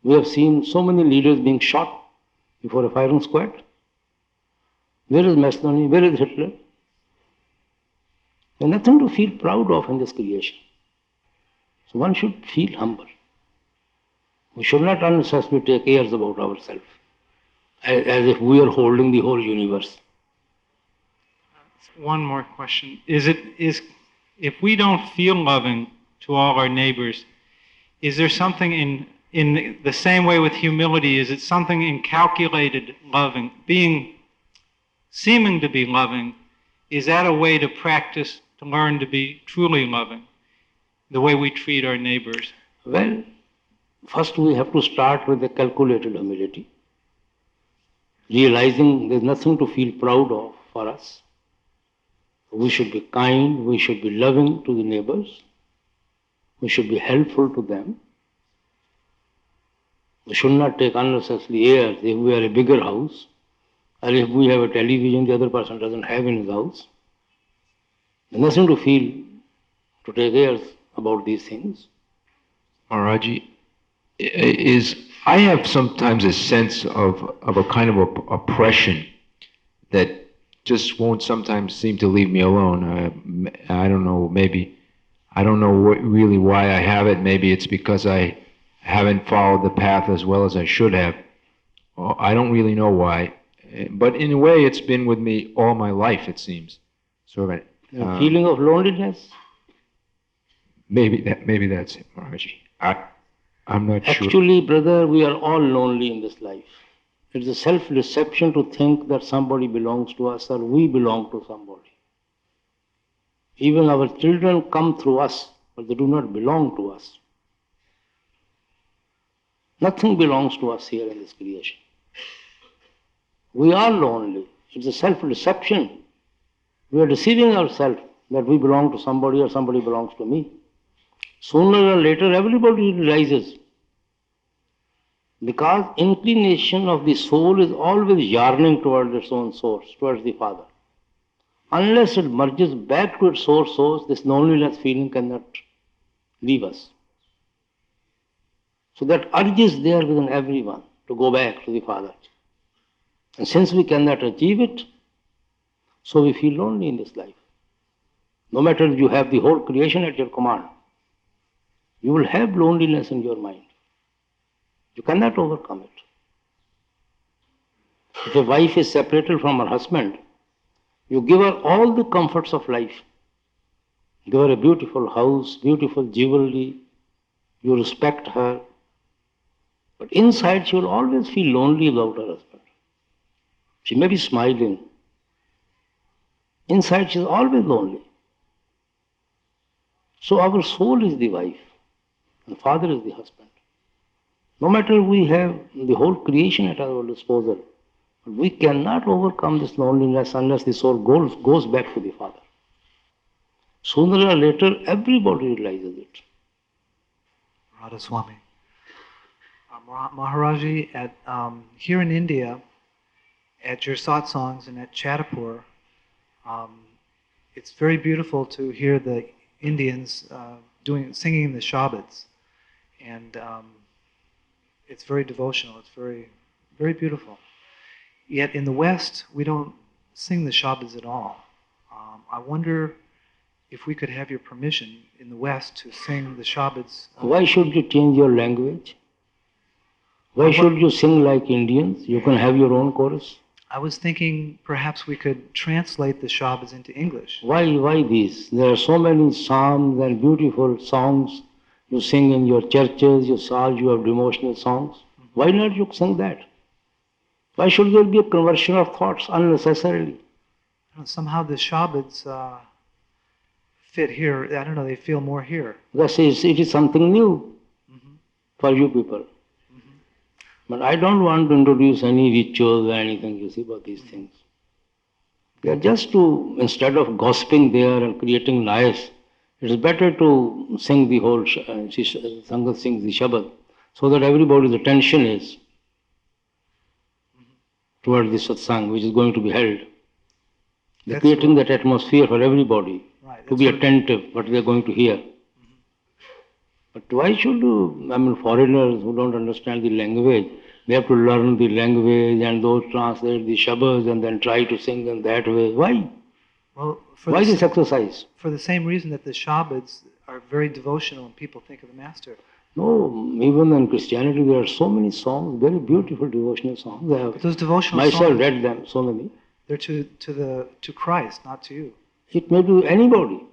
We have seen so many leaders being shot before a firing squad. Where is Mussolini? Where is Hitler? There's nothing to feel proud of in this creation. So one should feel humble. We should not unnecessarily take airs about ourselves, as if we are holding the whole universe. One more question. If we don't feel loving to all our neighbors, is there something in the same way with humility, is it something in calculated loving, seeming to be loving, is that a way to practice, to learn to be truly loving, the way we treat our neighbors? Well, first we have to start with a calculated humility, realizing there's nothing to feel proud of for us. We should be kind, we should be loving to the neighbors, we should be helpful to them. We should not take unnecessary airs if we are a bigger house, or if we have a television the other person doesn't have in his house. There's nothing to feel, to take airs about these things. Maharaji, I have sometimes a sense of a kind of oppression that just won't sometimes seem to leave me alone. I don't know, I don't know really why I have it. Maybe it's because I haven't followed the path as well as I should have. I don't really know why. But in a way, it's been with me all my life, it seems. Sort of a feeling of loneliness? Maybe that's it, Maharaji. I'm not sure. Actually, brother, we are all lonely in this life. It's a self-deception to think that somebody belongs to us or we belong to somebody. Even our children come through us, but they do not belong to us. Nothing belongs to us here in this creation. We are lonely. It's a self-deception. We are deceiving ourselves that we belong to somebody or somebody belongs to me. Sooner or later, everybody realizes, because inclination of the soul is always yearning towards its own source, towards the Father. Unless it merges back to its source, this loneliness feeling cannot leave us. So that urge is there within everyone to go back to the Father. And since we cannot achieve it, so we feel lonely in this life. No matter if you have the whole creation at your command, you will have loneliness in your mind. You cannot overcome it. If a wife is separated from her husband, you give her all the comforts of life. Give her a beautiful house, beautiful jewelry, you respect her. But inside she will always feel lonely without her husband. She may be smiling. Inside she is always lonely. So our soul is the wife and Father is the husband. No matter we have the whole creation at our disposal, we cannot overcome this loneliness unless the soul goes back to the Father. Sooner or later, everybody realizes it. Radha-swami. Maharaji, here in India, at your satsangs and at Chadapur, it's very beautiful to hear the Indians singing the Shabads, and it's very devotional. It's very, very beautiful. Yet in the West, we don't sing the Shabads at all. I wonder if we could have your permission in the West to sing the Shabbats. Why should you change your language? Why should you sing like Indians? You can have your own chorus. I was thinking perhaps we could translate the Shabbats into English. Why these? There are so many psalms and beautiful songs you sing in your churches, you have devotional songs. Why not you sing that? Why should there be a conversion of thoughts unnecessarily? Somehow the Shabbats fit here. I don't know, they feel more here. Because it is something new for you people. But I don't want to introduce any rituals or anything, you see, about these things. They are just to, instead of gossiping there and creating lies, it is better to sing the whole, Sangat sings the Shabad, so that everybody's attention is towards the satsang which is going to be held. They're creating that atmosphere for everybody to be attentive what they are going to hear. But why should foreigners who don't understand the language, they have to learn the language and those translate the Shabbats and then try to sing in that way? Why? Well, why this exercise? For the same reason that the Shabbats are very devotional and people think of the Master. No, even in Christianity there are so many songs, very beautiful devotional songs. I have But those devotional myself songs, read them, so many. they're to Christ, not to you. It may be anybody.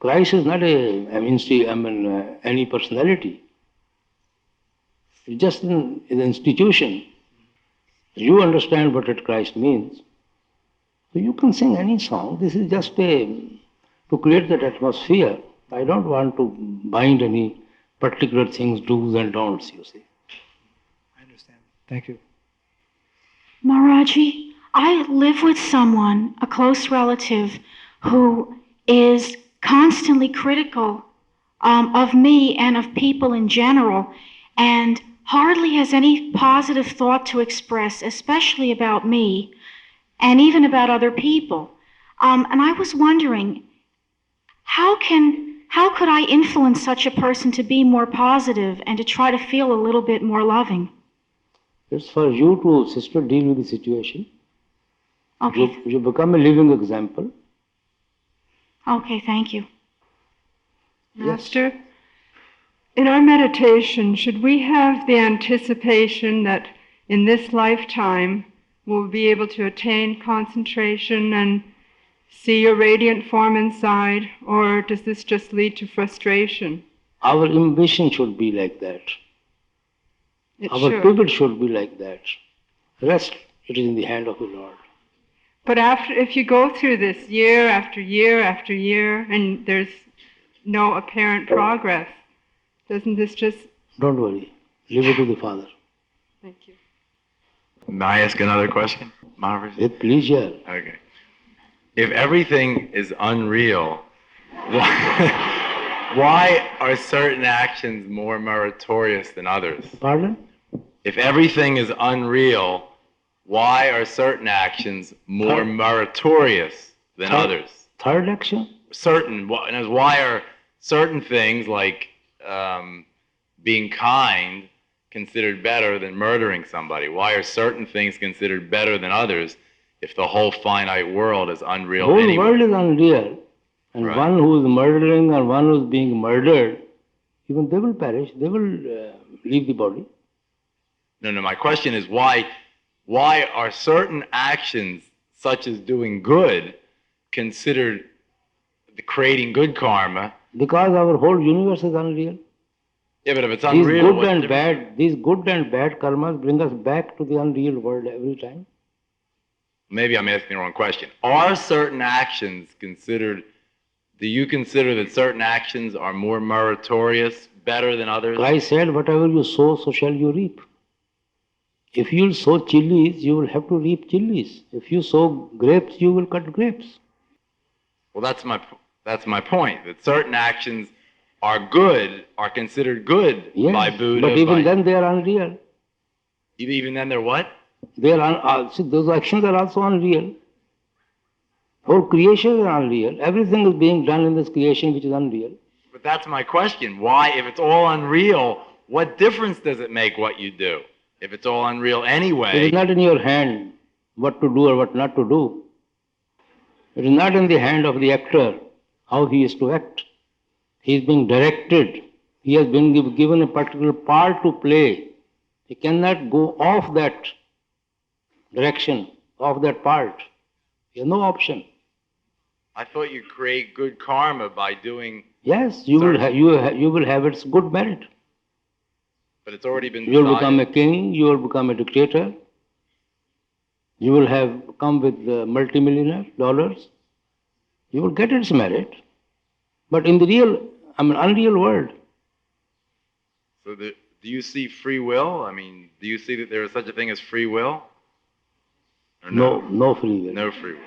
Christ is not any personality. It's just an institution. You understand what that Christ means. So you can sing any song. This is just to create that atmosphere. I don't want to bind any particular things, do's and don'ts, you see. I understand. Thank you. Maharaji, I live with someone, a close relative, who is constantly critical of me and of people in general, and hardly has any positive thought to express, especially about me, and even about other people. And I was wondering, how could I influence such a person to be more positive and to try to feel a little bit more loving? It's for you to, sister, deal with the situation. Okay. You become a living example. Okay, thank you. Master, in our meditation, should we have the anticipation that in this lifetime we'll be able to attain concentration and see your radiant form inside, or does this just lead to frustration? Our ambition should be like that. Our pivot should be like that. Rest, it is in the hand of the Lord. But if you go through this year after year after year and there's no apparent progress, doesn't this just... Don't worry. Leave it to the Father. Thank you. May I ask another question? With pleasure. Okay. If everything is unreal, why are certain actions more meritorious than others? Pardon? If everything is unreal, why are certain actions more meritorious than others? Third action? Why are certain things like being kind considered better than murdering somebody? Why are certain things considered better than others if the whole finite world is unreal The whole anyway? world is unreal. And Right. one who is murdering or one who is being murdered, even they will perish, they will leave the body. No, my question is why are certain actions such as doing good considered creating good karma? Because our whole universe is unreal. Yeah, but if it's unreal, These good and bad karmas bring us back to the unreal world every time. maybe I'm asking the wrong question. Are certain actions considered, do you consider that certain actions are more meritorious, better than others? Christ said, whatever you sow, so shall you reap. If you sow chilies, you will have to reap chilies. If you sow grapes, you will cut grapes. Well, that's my point, that certain actions are good, are considered good by Buddha. But even then they are unreal. Even then they're what? They are see, those actions are also unreal. Whole creation is unreal. Everything is being done in this creation which is unreal. But that's my question. Why, if it's all unreal, what difference does it make what you do? If it's all unreal anyway. It is not in your hand what to do or what not to do. It is not in the hand of the actor how he is to act. He is being directed. He has been given a particular part to play. He cannot go off that direction, off that part. He has no option. I thought you create good karma by doing. Yes, you will have its good merit. But it's already been You will decided. become a king, you will become a dictator, you will have come with multimillionaire dollars, you will get its merit. But in the unreal world. So do you see free will? I mean, do you see that there is such a thing as free will? Or No free will. No free will.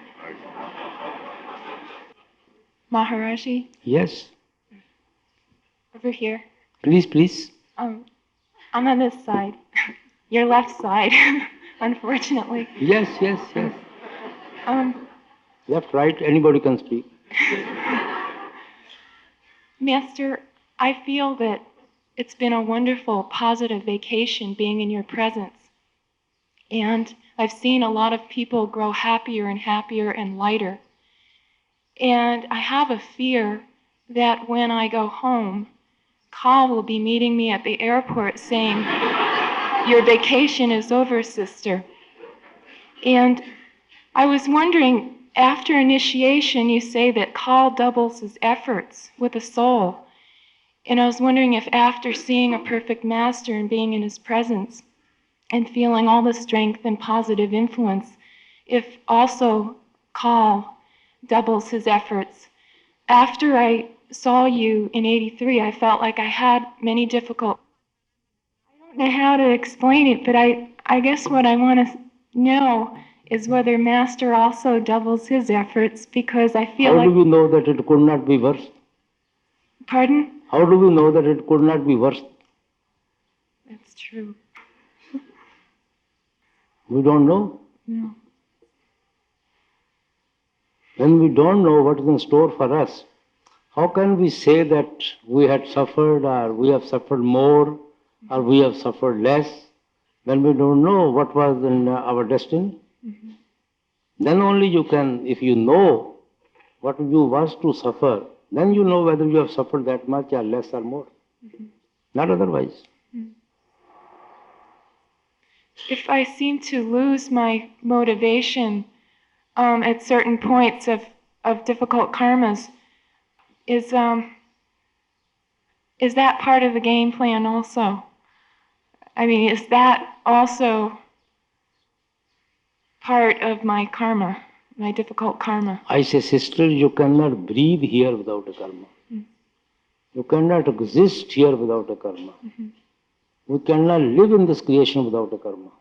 Maharaji, Yes, over here. please. I'm on this side. Your left side, unfortunately. Yes. Left, right, anybody can speak. Master, I feel that it's been a wonderful, positive vacation being in your presence. And I've seen a lot of people grow happier and lighter. And I have a fear that when I go home, Kal will be meeting me at the airport saying, "Your vacation is over, sister." And I was wondering, after initiation, you say that Kal doubles his efforts with a soul. And I was wondering if after seeing a perfect master and being in his presence and feeling all the strength and positive influence, if also Kal doubles his efforts. After I saw you in '83, I felt like I had many difficult. I don't know how to explain it, but I guess what I want to know is whether Master also doubles his efforts, because I feel How like. do we know that it could not be worse? Pardon? How do we know that it could not be worse? That's true. We don't know. No. When we don't know what is in store for us, how can we say that we had suffered, or we have suffered more, or we have suffered less, when we don't know what was in our destiny? Mm-hmm. Then only you can, if you know what you was to suffer, then you know whether you have suffered that much or less or more. Mm-hmm. Not otherwise. If I seem to lose my motivation at certain points of difficult karmas, is that part of the game plan also? I mean, is that also part of my karma, my difficult karma? I say, sister, you cannot breathe here without a karma. You cannot exist here without a karma. Mm-hmm. We cannot live in this creation without a karma.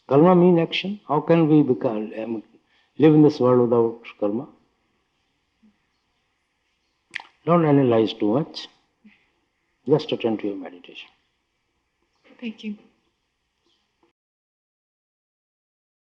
Karma means action. How can we live in this world without karma? Don't analyze too much. Just attend to your meditation. Thank you.